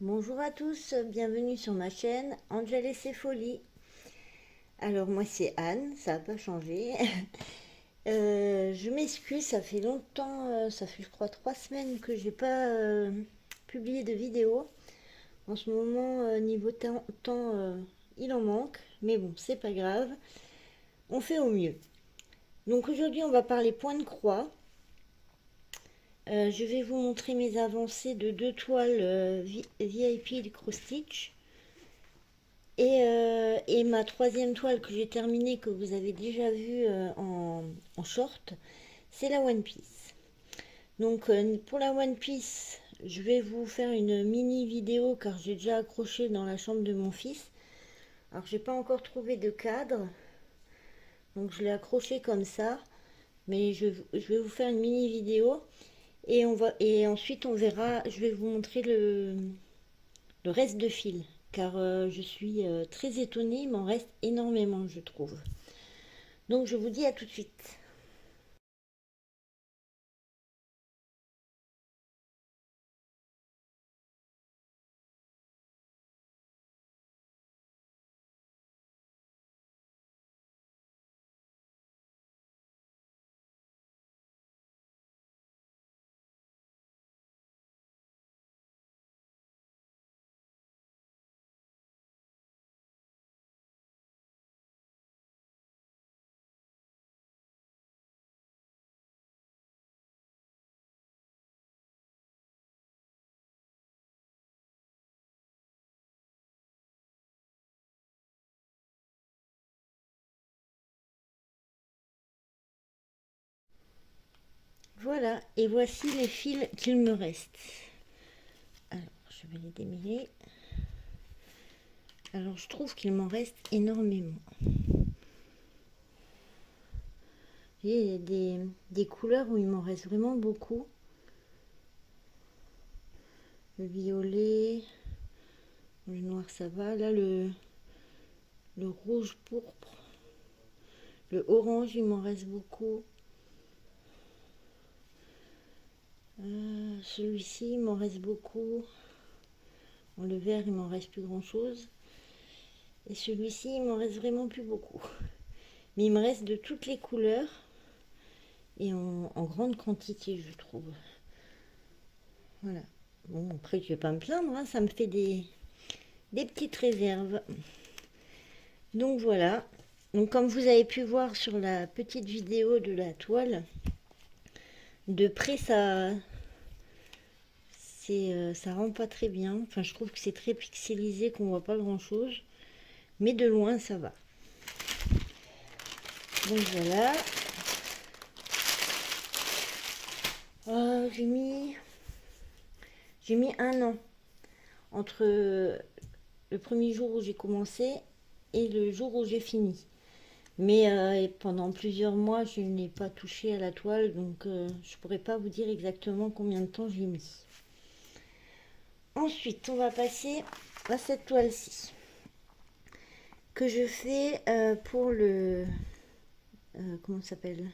Bonjour à tous, bienvenue sur ma chaîne Angel et ses folies. Alors moi c'est Anne, ça n'a pas changé. Je m'excuse, ça fait longtemps, ça fait je crois 3 semaines que j'ai pas publié de vidéo. En ce moment niveau temps, il en manque, mais bon c'est pas grave, on fait au mieux. Donc aujourd'hui on va parler point de croix. Je vais vous montrer mes avancées de deux toiles VIP Cross Stitch. Et ma troisième toile que j'ai terminée, que vous avez déjà vue en short, c'est la One Piece. Donc pour la One Piece, je vais vous faire une mini vidéo car j'ai déjà accroché dans la chambre de mon fils. Alors j'ai pas encore trouvé de cadre, donc je l'ai accroché comme ça. Mais je vais vous faire une mini vidéo et ensuite on verra, je vais vous montrer le reste de fil car je suis très étonnée, il m'en reste énormément je trouve. Donc je vous dis à tout de suite. Voilà, et voici les fils qu'il me reste. Alors, je vais les démêler. Alors, je trouve qu'il m'en reste énormément. Il y a des couleurs où il m'en reste vraiment beaucoup. Le violet, le noir ça va. Là, le rouge pourpre, le orange, il m'en reste beaucoup. Celui-ci, il m'en reste beaucoup. Bon, le vert, il m'en reste plus grand chose. Et celui-ci, il m'en reste vraiment plus beaucoup. Mais il me reste de toutes les couleurs et en grande quantité, je trouve. Voilà. Bon, après, je vais pas me plaindre, hein, ça me fait des petites réserves. Donc voilà. Donc comme vous avez pu voir sur la petite vidéo de la toile, de près ça rend pas très bien. Enfin, je trouve que c'est très pixelisé, qu'on voit pas grand chose. Mais de loin, ça va. Donc voilà. J'ai mis 1 an entre le premier jour où j'ai commencé et le jour où j'ai fini. Mais pendant plusieurs mois, je n'ai pas touché à la toile, donc je ne pourrais pas vous dire exactement combien de temps j'ai mis. Ensuite, on va passer à cette toile-ci que je fais pour le... comment ça s'appelle,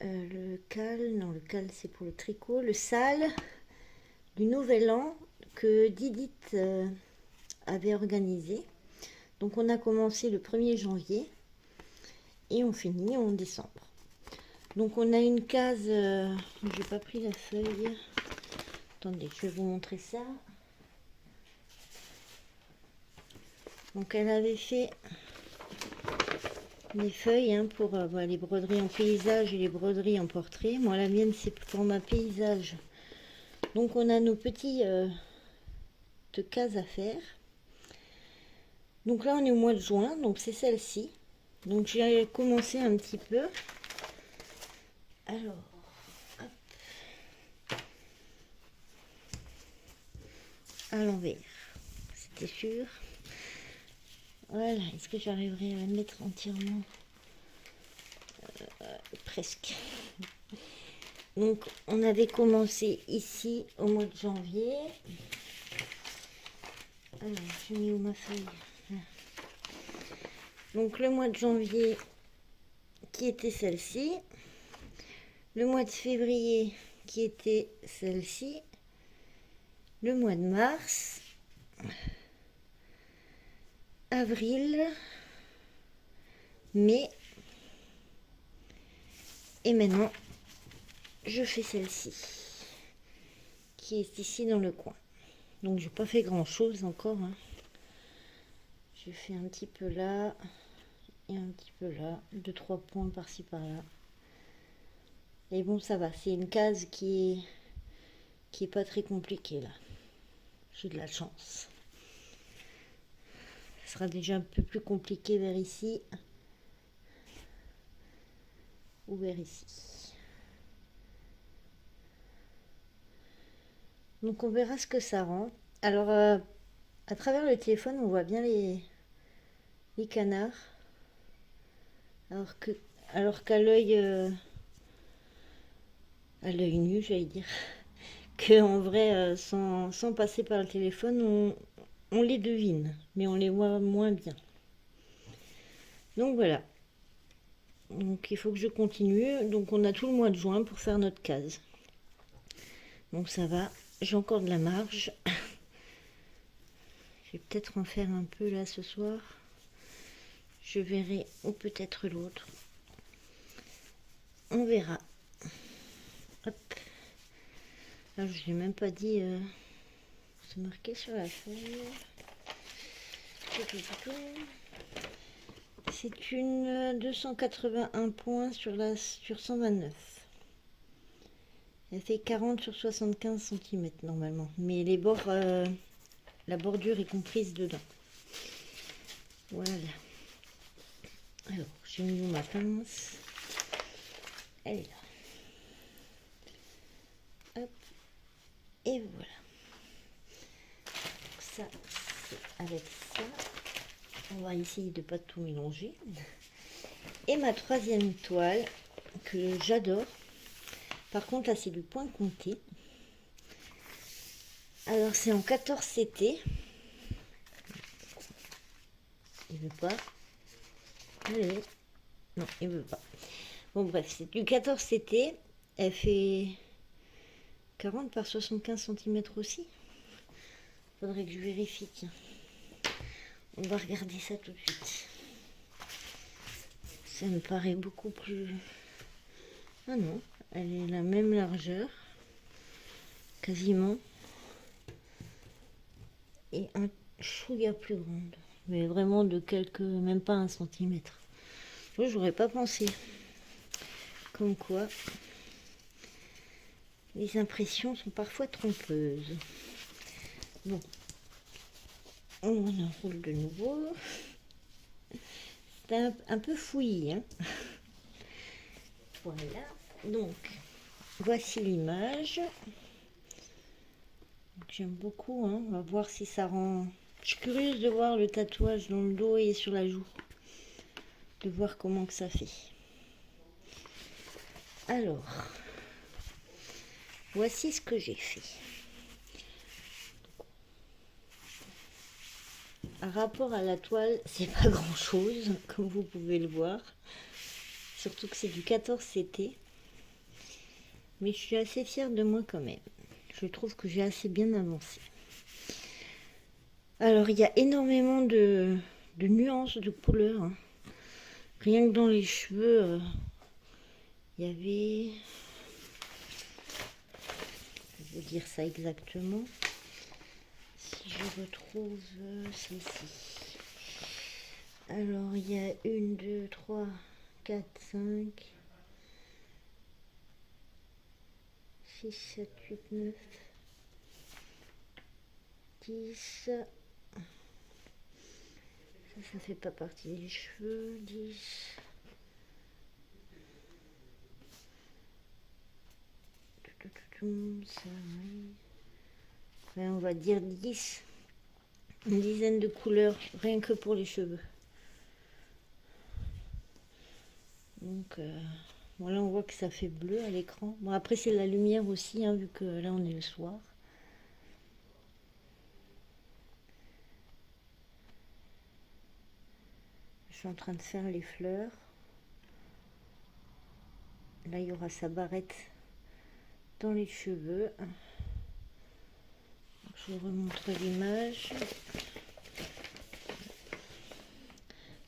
le cal, non le cal c'est pour le tricot, le sale du Nouvel An que Didit avait organisé. Donc on a commencé le 1er janvier et on finit en décembre. Donc on a une case, j'ai pas pris la feuille, attendez je vais vous montrer ça. Donc elle avait fait des feuilles hein, pour les broderies en paysage et les broderies en portrait. Moi la mienne c'est pour ma paysage. Donc on a nos petits cases à faire. Donc là on est au mois de juin, donc c'est celle-ci. Donc j'ai commencé un petit peu. Alors, hop. À l'envers, c'était sûr. Voilà, est-ce que j'arriverai à la mettre entièrement presque. Donc on avait commencé ici au mois de janvier. Alors, j'ai mis où ma feuille? Donc le mois de janvier qui était celle-ci, le mois de février qui était celle-ci, le mois de mars, avril, mai, et maintenant je fais celle-ci qui est ici dans le coin. Donc j'ai pas fait grand chose encore, hein. J'ai fait un petit peu là et un petit peu là, 2-3 points par-ci par-là. Et bon, ça va, c'est une case qui est pas très compliquée là. J'ai de la chance. Ce sera déjà un peu plus compliqué vers ici ou vers ici. Donc on verra ce que ça rend. Alors à travers le téléphone on voit bien les canards. Alors qu'à l'œil nu, j'allais dire, que en vrai, sans passer par le téléphone, on les devine, mais on les voit moins bien. Donc voilà. Donc il faut que je continue. Donc on a tout le mois de juin pour faire notre case. Donc ça va. J'ai encore de la marge. Je vais peut-être en faire un peu là ce soir. Je verrai, ou peut-être l'autre. On verra. Hop. Là, je n'ai même pas dit. C'est marqué sur la feuille. C'est une 281 points sur 129. Elle fait 40 sur 75 cm normalement. Mais les bords, la bordure est comprise dedans. Voilà. Alors, j'ai mis ma pince. Elle est là. Hop. Et voilà. Donc ça, c'est avec ça. On va essayer de ne pas tout mélanger. Et ma troisième toile, que j'adore. Par contre, là, c'est du point compté. Alors, c'est en 14 CT. Il veut pas. Allez. Non, il veut pas. Bon, bref, c'est du 14 CT. Elle fait 40 par 75 cm aussi. Faudrait que je vérifie. Tiens. On va regarder ça tout de suite. Ça me paraît beaucoup plus... Ah non, elle est la même largeur. Quasiment. Et un chouïa plus grande. Mais vraiment de quelques... Même pas 1 centimètre. J'aurais pas pensé. Comme quoi, les impressions sont parfois trompeuses. Bon. On enroule de nouveau. C'est un peu fouillis, hein. Voilà. Donc, voici l'image. J'aime beaucoup, hein. On va voir si ça rend... Je suis curieuse de voir le tatouage dans le dos et sur la joue. De voir comment que ça fait. Alors, voici ce que j'ai fait. Par rapport à la toile, c'est pas grand chose, comme vous pouvez le voir. Surtout que c'est du 14 CT. Mais je suis assez fière de moi quand même. Je trouve que j'ai assez bien avancé. Alors, il y a énormément de nuances de couleurs, hein. Rien que dans les cheveux, il y avait... Je vais vous dire ça exactement. Si je retrouve celle-ci. Alors, il y a 1, 2, 3, 4, 5, 6, 7, 8, 9, 10. Ça fait pas partie des cheveux. 10. Ça, oui. Ouais, on va dire 10. Une dizaine de couleurs, rien que pour les cheveux. Donc, voilà, on voit que ça fait bleu à l'écran. Bon, après, c'est la lumière aussi, hein, vu que là, on est le soir. Je suis en train de faire les fleurs. Là, il y aura sa barrette dans les cheveux. Je vous remontre l'image.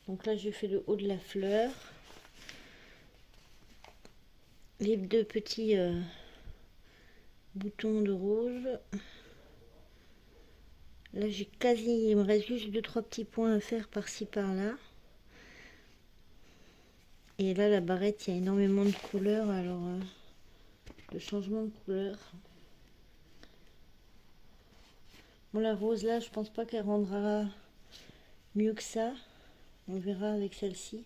Donc là, j'ai fait le haut de la fleur. Les deux petits boutons de rose. Là, j'ai quasi... Il me reste juste 2-3 petits points à faire par-ci, par-là. Et là, la barrette, il y a énormément de couleurs. Alors, le changement de couleur. Bon, la rose, là, je pense pas qu'elle rendra mieux que ça. On verra avec celle-ci.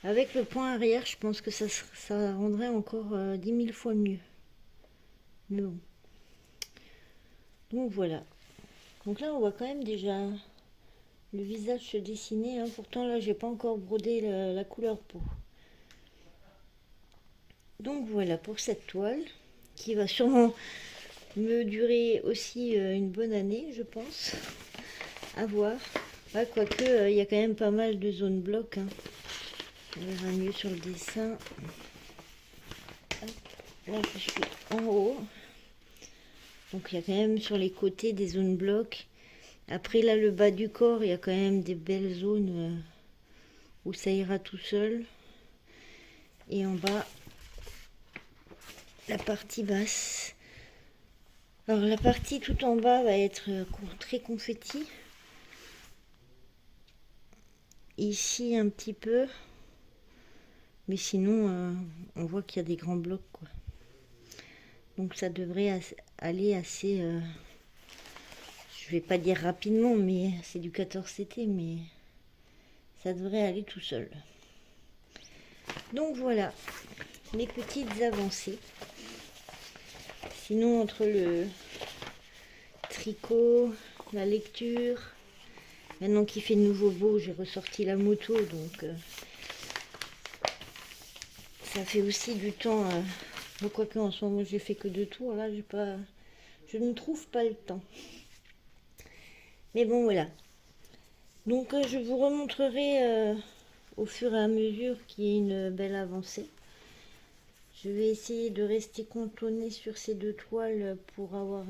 Avec le point arrière, je pense que ça rendrait encore 10 000 fois mieux. Mais bon. Donc, voilà. Donc là, on voit quand même déjà le visage se dessiner. Hein. Pourtant, là, j'ai pas encore brodé la couleur peau. Donc, voilà pour cette toile qui va sûrement me durer aussi une bonne année, je pense. À voir. Ah, quoique, il y a quand même pas mal de zones blocs. Hein. On verra mieux sur le dessin. Hop, là, je suis en haut. Donc, il y a quand même sur les côtés des zones blocs. Après, là, le bas du corps, il y a quand même des belles zones où ça ira tout seul. Et en bas, la partie basse. Alors, la partie tout en bas va être très confetti. Ici, un petit peu. Mais sinon, on voit qu'il y a des grands blocs, quoi. Donc, ça devrait aller assez... je vais pas dire rapidement, mais c'est du 14CT, mais ça devrait aller tout seul. Donc, voilà les petites avancées. Sinon, entre le tricot, la lecture, maintenant qu'il fait de nouveau beau, j'ai ressorti la moto, donc ça fait aussi du temps. Quoique en ce moment, j'ai fait que 2 tours, là, je ne trouve pas le temps. Mais bon, voilà. Donc, je vous remontrerai au fur et à mesure qu'il y ait une belle avancée. Je vais essayer de rester cantonnée sur ces 2 toiles pour avoir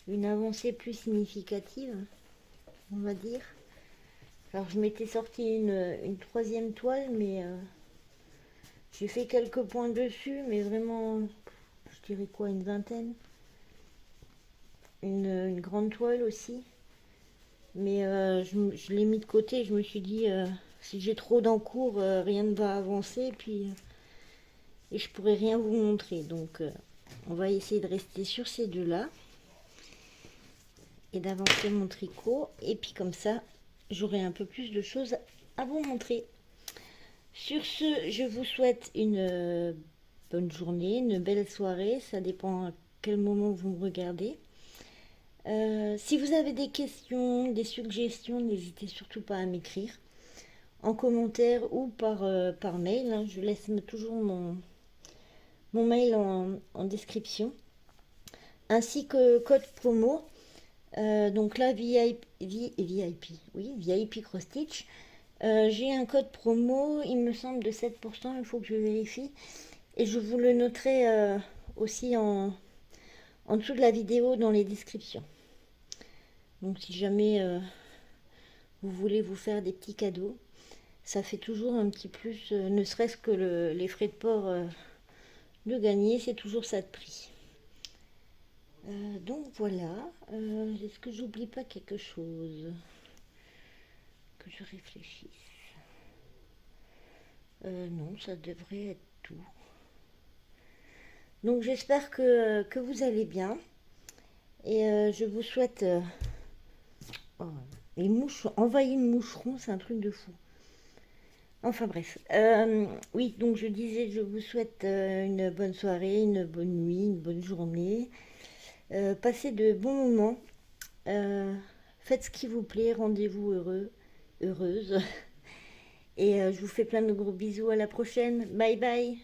une avancée plus significative, on va dire. Alors, je m'étais sorti une 3e toile, mais j'ai fait quelques points dessus, mais vraiment, je dirais quoi, une vingtaine. Une grande toile aussi. Mais je l'ai mis de côté, je me suis dit, si j'ai trop d'encours, rien ne va avancer, puis... et je pourrais rien vous montrer. Donc, on va essayer de rester sur ces 2-là. Et d'avancer mon tricot. Et puis comme ça, j'aurai un peu plus de choses à vous montrer. Sur ce, je vous souhaite une bonne journée, une belle soirée. Ça dépend à quel moment vous me regardez. Si vous avez des questions, des suggestions, n'hésitez surtout pas à m'écrire en commentaire ou par mail. Hein. Je laisse toujours mon mail en description. Ainsi que code promo. Donc là, VIP, oui, VIP Cross Stitch. J'ai un code promo, il me semble de 7%, il faut que je vérifie. Et je vous le noterai aussi en dessous de la vidéo dans les descriptions. Donc si jamais vous voulez vous faire des petits cadeaux, ça fait toujours un petit plus, ne serait-ce que les frais de port de gagner, c'est toujours ça de prix. Donc voilà, est-ce que j'oublie pas quelque chose? Que je réfléchisse. Non, ça devrait être tout. Donc j'espère que vous allez bien. Et je vous souhaite... oh, les mouches, envahir de moucherons, c'est un truc de fou. Enfin bref. Oui, donc je disais, je vous souhaite une bonne soirée, une bonne nuit, une bonne journée. Passez de bons moments. Faites ce qui vous plaît, rendez-vous heureux, heureuse. Et je vous fais plein de gros bisous, à la prochaine. Bye bye.